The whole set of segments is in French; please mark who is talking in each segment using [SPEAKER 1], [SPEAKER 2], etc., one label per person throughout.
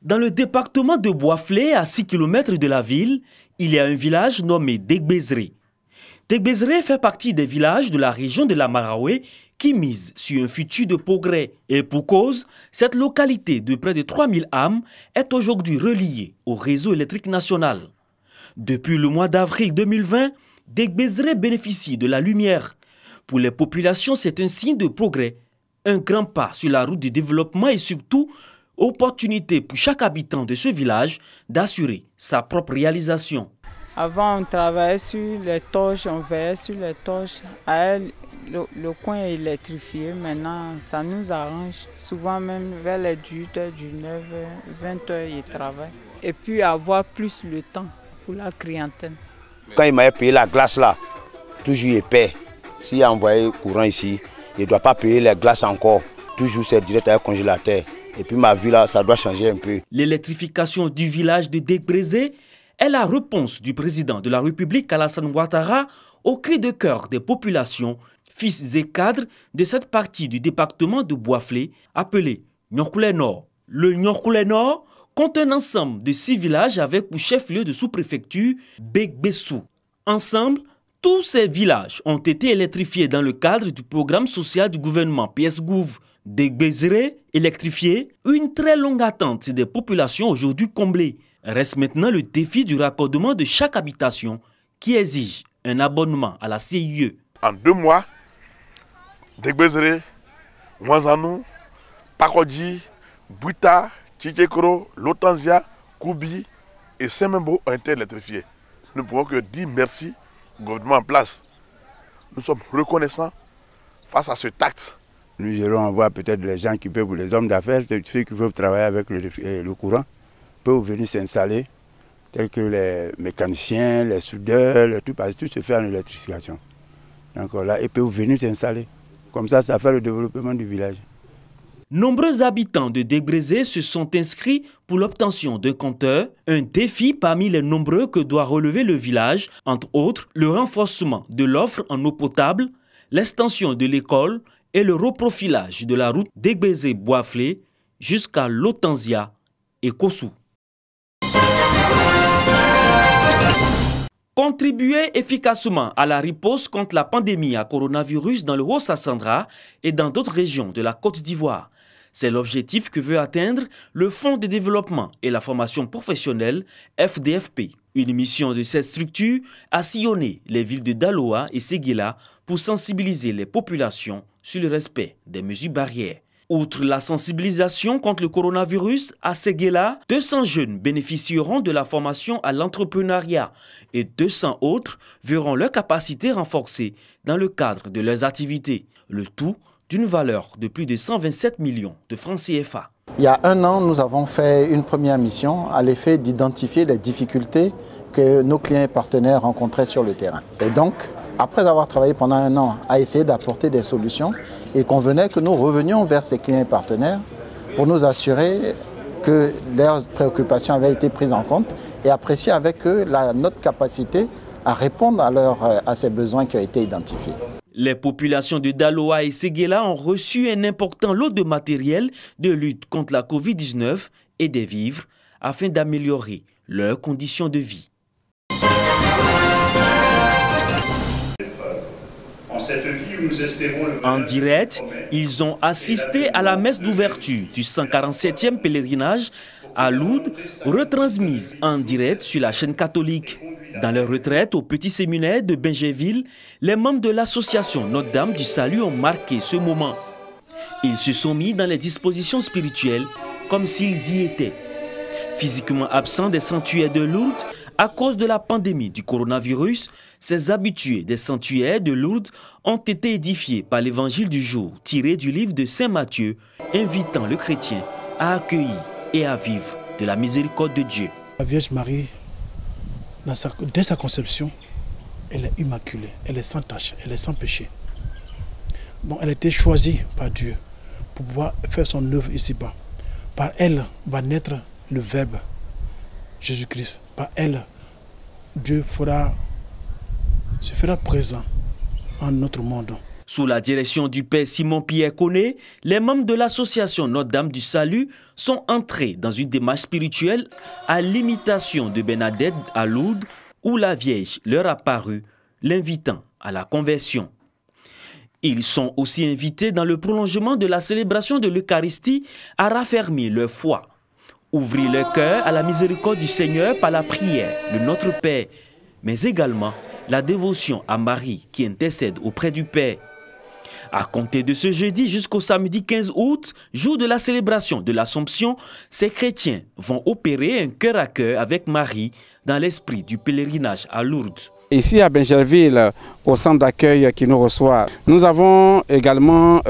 [SPEAKER 1] Dans le département de Boiflé, à 6 km de la ville, il y a un village nommé Degbezré. Degbezré fait partie des villages de la région de la Maraoué qui misent sur un futur de progrès. Et pour cause, cette localité de près de 3000 âmes est aujourd'hui reliée au réseau électrique national. Depuis le mois d'avril 2020, Degbezré bénéficie de la lumière. Pour les populations, c'est un signe de progrès, un grand pas sur la route du développement et surtout, opportunité pour chaque habitant de ce village d'assurer sa propre réalisation.
[SPEAKER 2] Avant, on travaillait sur les torches, on veillait sur les torches. Le coin est électrifié, maintenant ça nous arrange. Souvent même vers les 18h, 19h, 20h, ils travaillent. Et puis avoir plus le temps pour la clientèle.
[SPEAKER 3] Quand il m'a payé la glace là, toujours il paie. S'il a envoyé courant ici, il ne doit pas payer les glaces encore. Toujours c'est direct avec le congélateur. Et puis ma vie là, ça doit changer un peu.
[SPEAKER 1] L'électrification du village de Degbezré est la réponse du président de la République Alassane Ouattara au cri de cœur des populations, fils et cadres de cette partie du département de Boiflé appelée Niorkoulé Nord. Le Niorkoulé Nord compte un ensemble de 6 villages avec pour chef-lieu de sous-préfecture Begbessou. Ensemble, tous ces villages ont été électrifiés dans le cadre du programme social du gouvernement PS-Gouv. Degbezré électrifié, une très longue attente des populations aujourd'hui comblée. Reste maintenant le défi du raccordement de chaque habitation qui exige un abonnement à la CIE.
[SPEAKER 4] En 2 mois, Degbezré, Mwanzanou, Pakodji, Bouita, Tchikekro, Lotanzia, Koubi et Saint-Membo ont été électrifiés. Nous ne pouvons que dire merci au gouvernement en place. Nous sommes reconnaissants face à ce acte.
[SPEAKER 3] Nous allons voir peut-être les gens qui peuvent, les hommes d'affaires, ceux qui veulent travailler avec le courant, peuvent venir s'installer, tels que les mécaniciens, les soudeurs, tout se fait en électrification. Donc là, ils peuvent venir s'installer. Comme ça fait le développement du village.
[SPEAKER 1] Nombreux habitants de Degbezré se sont inscrits pour l'obtention d'un compteur, un défi parmi les nombreux que doit relever le village, entre autres le renforcement de l'offre en eau potable, l'extension de l'école et le reprofilage de la route Degbezré-Boiflé jusqu'à Lotanzia et Kossou. Contribuer efficacement à la riposte contre la pandémie à coronavirus dans le Haut-Sassandra et dans d'autres régions de la Côte d'Ivoire. C'est l'objectif que veut atteindre le Fonds de développement et la formation professionnelle FDFP. Une mission de cette structure a sillonné les villes de Daloa et Séguéla pour sensibiliser les populations sur le respect des mesures barrières. Outre la sensibilisation contre le coronavirus, à Séguéla, 200 jeunes bénéficieront de la formation à l'entrepreneuriat et 200 autres verront leur capacité renforcée dans le cadre de leurs activités. Le tout d'une valeur de plus de 127 millions de francs CFA.
[SPEAKER 5] Il y a 1 an, nous avons fait une première mission à l'effet d'identifier les difficultés que nos clients et partenaires rencontraient sur le terrain. Et donc, après avoir travaillé pendant 1 an à essayer d'apporter des solutions, il convenait que nous revenions vers ces clients et partenaires pour nous assurer que leurs préoccupations avaient été prises en compte et apprécier avec eux notre capacité à répondre à ces besoins qui ont été identifiés.
[SPEAKER 1] Les populations de Daloa et Séguéla ont reçu un important lot de matériel de lutte contre la Covid-19 et des vivres afin d'améliorer leurs conditions de vie. En direct, ils ont assisté à la messe d'ouverture du 147e pèlerinage à Lourdes, retransmise en direct sur la chaîne catholique. Dans leur retraite au petit séminaire de Benjéville, les membres de l'association Notre-Dame du Salut ont marqué ce moment. Ils se sont mis dans les dispositions spirituelles comme s'ils y étaient. Physiquement absents des sanctuaires de Lourdes à cause de la pandémie du coronavirus, ces habitués des sanctuaires de Lourdes ont été édifiés par l'évangile du jour tiré du livre de Saint Matthieu, invitant le chrétien à accueillir et à vivre de la miséricorde de Dieu.
[SPEAKER 6] La Vierge Marie, dès sa conception, elle est immaculée, elle est sans tache, elle est sans péché. Bon, elle a été choisie par Dieu pour pouvoir faire son œuvre ici-bas. Par elle va naître le Verbe, Jésus-Christ. Par elle, Dieu se fera présent en notre monde.
[SPEAKER 1] Sous la direction du père Simon-Pierre Koné, les membres de l'association Notre-Dame du Salut sont entrés dans une démarche spirituelle à l'imitation de Bernadette à Lourdes, où la Vierge leur a paru, l'invitant à la conversion. Ils sont aussi invités dans le prolongement de la célébration de l'Eucharistie à raffermir leur foi, ouvrir leur cœur à la miséricorde du Seigneur par la prière de Notre Père, mais également la dévotion à Marie qui intercède auprès du Père. À compter de ce jeudi jusqu'au samedi 15 août, jour de la célébration de l'Assomption, ces chrétiens vont opérer un cœur à cœur avec Marie dans l'esprit du pèlerinage à Lourdes.
[SPEAKER 7] Ici à Benjerville, au centre d'accueil qui nous reçoit, nous avons également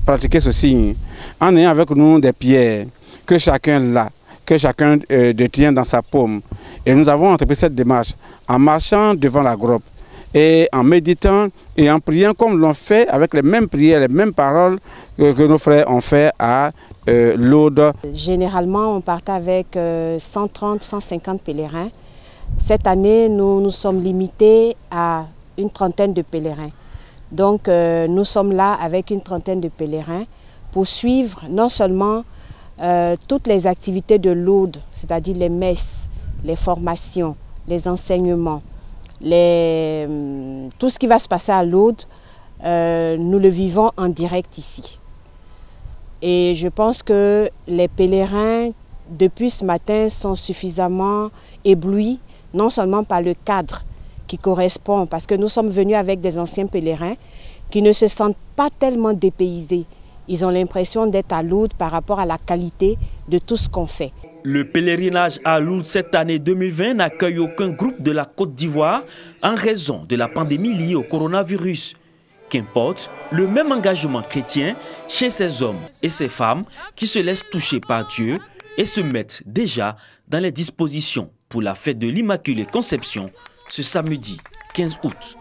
[SPEAKER 7] pratiqué ceci en ayant avec nous des pierres que chacun détient dans sa paume. Et nous avons entrepris cette démarche en marchant devant la grotte et en méditant et en priant comme l'on fait avec les mêmes prières, les mêmes paroles que nos frères ont fait à Lourdes.
[SPEAKER 8] Généralement, on partait avec 130-150 pèlerins. Cette année, nous sommes limités à une trentaine de pèlerins. Donc, nous sommes là avec une trentaine de pèlerins pour suivre non seulement toutes les activités de Lourdes, c'est-à-dire les messes, les formations, les enseignements, tout ce qui va se passer à Lourdes, nous le vivons en direct ici. Et je pense que les pèlerins, depuis ce matin, sont suffisamment éblouis, non seulement par le cadre qui correspond, parce que nous sommes venus avec des anciens pèlerins qui ne se sentent pas tellement dépaysés. Ils ont l'impression d'être à Lourdes par rapport à la qualité de tout ce qu'on fait.
[SPEAKER 1] Le pèlerinage à Lourdes cette année 2020 n'accueille aucun groupe de la Côte d'Ivoire en raison de la pandémie liée au coronavirus. Qu'importe, le même engagement chrétien chez ces hommes et ces femmes qui se laissent toucher par Dieu et se mettent déjà dans les dispositions pour la fête de l'Immaculée Conception ce samedi 15 août.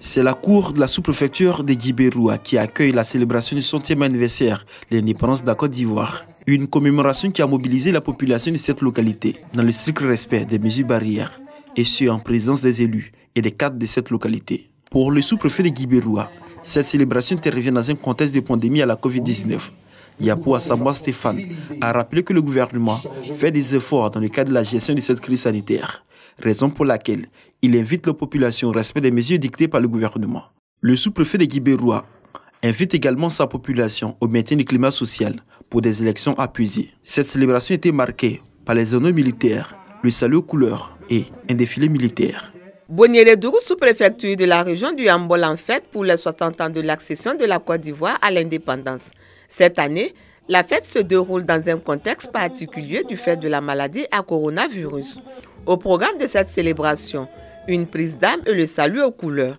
[SPEAKER 9] C'est la cour de la sous-préfecture de Guibéroua qui accueille la célébration du 100e anniversaire de l'indépendance de la Côte d'Ivoire. Une commémoration qui a mobilisé la population de cette localité dans le strict respect des mesures barrières, et ce en présence des élus et des cadres de cette localité. Pour le sous-préfet de Guibéroua, cette célébration intervient dans un contexte de pandémie à la Covid-19. Yapo Assamwa Stéphane a rappelé que le gouvernement fait des efforts dans le cadre de la gestion de cette crise sanitaire, raison pour laquelle il invite la population au respect des mesures dictées par le gouvernement. Le sous-préfet de Guibéroua invite également sa population au maintien du climat social pour des élections apaisées. Cette célébration était marquée par les honneurs militaires, le salut aux couleurs et un défilé militaire.
[SPEAKER 10] Boniere-Dourou, sous-préfecture de la région du Yambol, en fête pour les 60 ans de l'accession de la Côte d'Ivoire à l'indépendance. Cette année, la fête se déroule dans un contexte particulier du fait de la maladie à coronavirus. Au programme de cette célébration, une prise d'âme et le salut aux couleurs.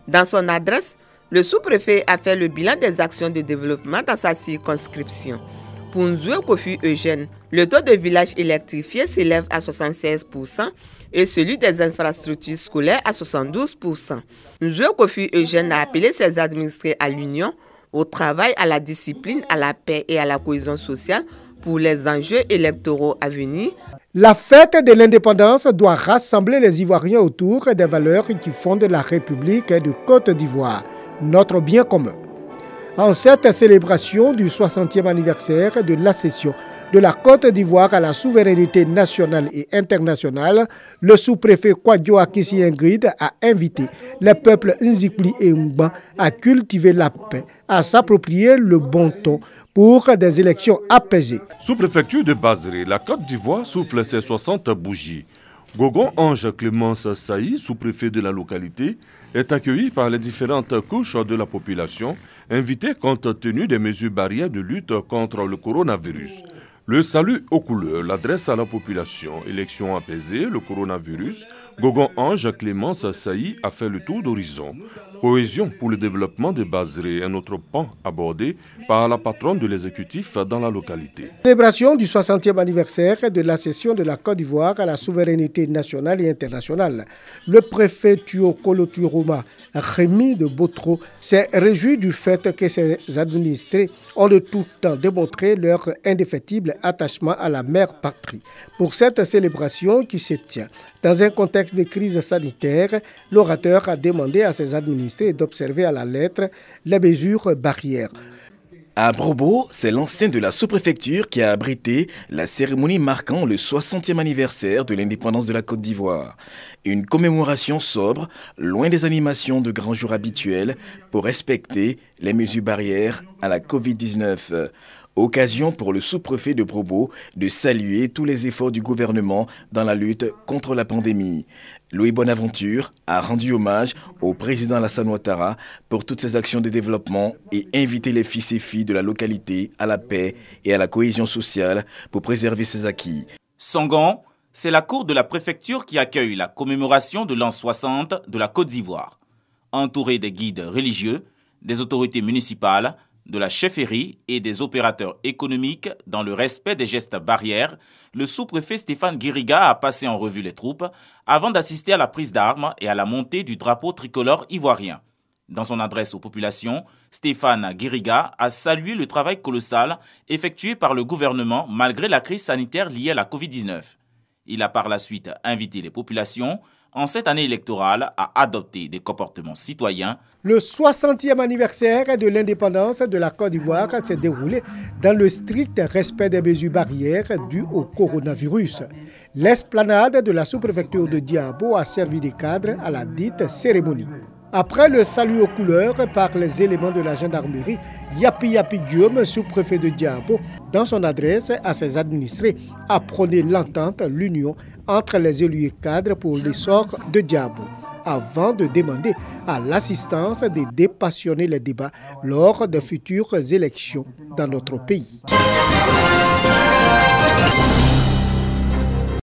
[SPEAKER 10] Dans son adresse, le sous-préfet a fait le bilan des actions de développement dans sa circonscription. Pour Nzoué Kofi Eugène, le taux de villages électrifiés s'élève à 76% et celui des infrastructures scolaires à 72%. Nzoué Kofi Eugène a appelé ses administrés à l'union, au travail, à la discipline, à la paix et à la cohésion sociale pour les enjeux électoraux à venir.
[SPEAKER 11] La fête de l'indépendance doit rassembler les Ivoiriens autour des valeurs qui fondent la République de Côte d'Ivoire, notre bien commun. En cette célébration du 60e anniversaire de l'accession de la Côte d'Ivoire à la souveraineté nationale et internationale, le sous-préfet Kwadjo Akissi Ingrid a invité les peuples Nzikli et Ngba à cultiver la paix, à s'approprier le bon ton pour des élections apaisées.
[SPEAKER 12] Sous-préfecture de Bazré, la Côte d'Ivoire souffle ses 60 bougies. Gogon Ange Clémence Saï, sous-préfet de la localité, est accueilli par les différentes couches de la population, invitées compte tenu des mesures barrières de lutte contre le coronavirus. Le salut aux couleurs, l'adresse à la population, élections apaisées, le coronavirus, Gogon Ange Clémence Saï a fait le tour d'horizon. Cohésion pour le développement de Bazré, un autre pan abordé par la patronne de l'exécutif dans la localité.
[SPEAKER 11] Célébration du 60e anniversaire de l'accession de la Côte d'Ivoire à la souveraineté nationale et internationale. Le préfet Tuokolo Turoma, Rémi de Botro, s'est réjoui du fait que ses administrés ont de tout temps démontré leur indéfectible attachement à la mère patrie. Pour cette célébration qui se tient dans un contexte de crise sanitaire, l'orateur a demandé à ses administrés d'observer à la lettre les mesures barrières.
[SPEAKER 13] À Brobo, c'est l'ancienne de la sous-préfecture qui a abrité la cérémonie marquant le 60e anniversaire de l'indépendance de la Côte d'Ivoire. Une commémoration sobre, loin des animations de grands jours habituels, pour respecter les mesures barrières à la Covid-19. Occasion pour le sous-préfet de Brobo de saluer tous les efforts du gouvernement dans la lutte contre la pandémie. Louis Bonaventure a rendu hommage au président Alassane Ouattara pour toutes ses actions de développement et invité les fils et filles de la localité à la paix et à la cohésion sociale pour préserver ses acquis.
[SPEAKER 1] Sangon, c'est la cour de la préfecture qui accueille la commémoration de l'an 60 de la Côte d'Ivoire. Entouré des guides religieux, des autorités municipales, de la chefferie et des opérateurs économiques dans le respect des gestes barrières, le sous-préfet Stéphane Guiriga a passé en revue les troupes avant d'assister à la prise d'armes et à la montée du drapeau tricolore ivoirien. Dans son adresse aux populations, Stéphane Guiriga a salué le travail colossal effectué par le gouvernement malgré la crise sanitaire liée à la Covid-19. Il a par la suite invité les populations en cette année électorale à adopter des comportements citoyens.
[SPEAKER 11] Le 60e anniversaire de l'indépendance de la Côte d'Ivoire s'est déroulé dans le strict respect des mesures barrières dues au coronavirus. L'esplanade de la sous-préfecture de Diabo a servi de cadre à la dite cérémonie. Après le salut aux couleurs par les éléments de la gendarmerie, Yapi Guillaume, sous-préfet de Diabo, dans son adresse à ses administrés, a prôné l'entente, l'union entre les élus et cadres pour l'essor de Diabo, avant de demander à l'assistance de dépassionner les débats lors de futures élections dans notre pays.